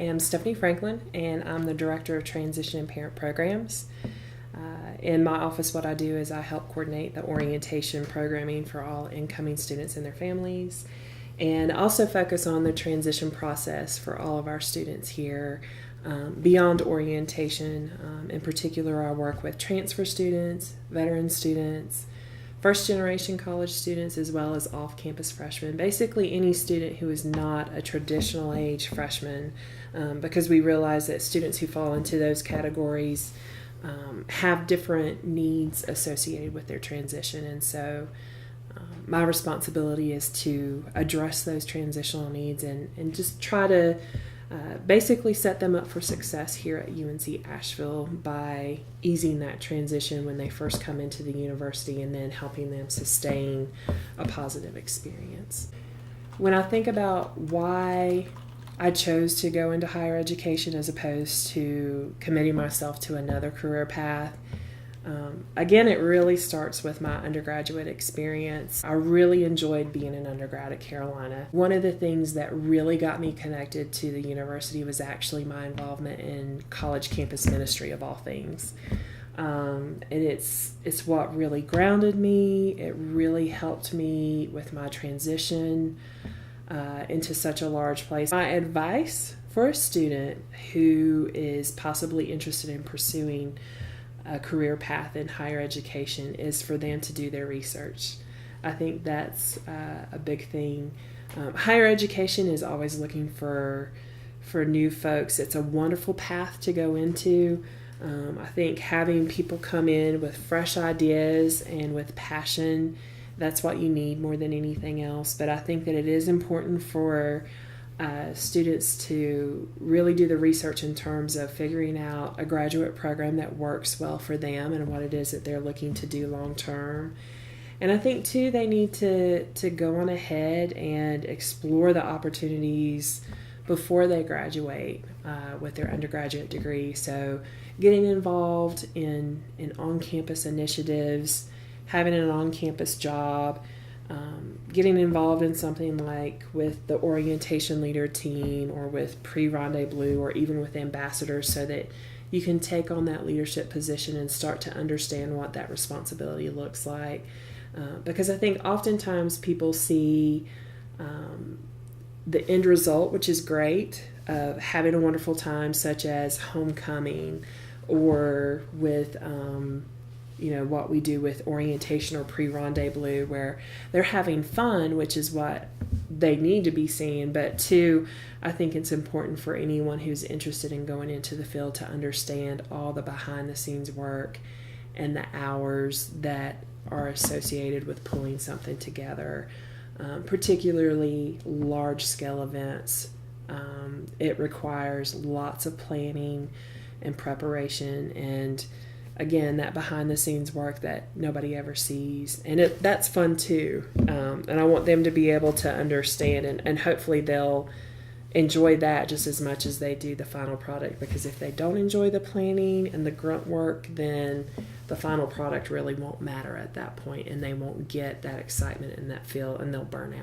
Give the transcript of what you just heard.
am Stephanie Franklin, and I'm the Director of Transition and Parent Programs. In my office, what I do is I help coordinate the orientation programming for all incoming students and their families, and also focus on the transition process for all of our students here beyond orientation. In particular, I work with transfer students, veteran students, first-generation college students, as well as off-campus freshmen, basically any student who is not a traditional age freshman, because we realize that students who fall into those categories have different needs associated with their transition. And so my responsibility is to address those transitional needs and just try to basically set them up for success here at UNC Asheville by easing that transition when they first come into the university and then helping them sustain a positive experience. When I think about why I chose to go into higher education as opposed to committing myself to another career path, again, it really starts with my undergraduate experience. I really enjoyed being an undergrad at Carolina. One of the things that really got me connected to the university was actually my involvement in college campus ministry, of all things. And it's what really grounded me. It really helped me with my transition into such a large place. My advice for a student who is possibly interested in pursuing a career path in higher education is for them to do their research. I think that's a big thing. Higher education is always looking for new folks. It's a wonderful path to go into. I think having people come in with fresh ideas and with passion, that's what you need more than anything else. But I think that it is important for students to really do the research in terms of figuring out a graduate program that works well for them and what it is that they're looking to do long term. And I think too they need to go on ahead and explore the opportunities before they graduate with their undergraduate degree. So getting involved in on-campus initiatives, having an on-campus job, getting involved in something like with the orientation leader team or with pre-rendezvous or even with ambassadors, so that you can take on that leadership position and start to understand what that responsibility looks like. Because I think oftentimes people see the end result, which is great, of having a wonderful time, such as homecoming or with what we do with orientation or pre-rendezvous, where they're having fun, which is what they need to be seeing. But two, I think it's important for anyone who's interested in going into the field to understand all the behind-the-scenes work and the hours that are associated with pulling something together, particularly large-scale events. It requires lots of planning and preparation, and again, that behind-the-scenes work that nobody ever sees. And that's fun too. And I want them to be able to understand, and hopefully they'll enjoy that just as much as they do the final product. Because if they don't enjoy the planning and the grunt work, then the final product really won't matter at that point, and they won't get that excitement and that feel, and they'll burn out.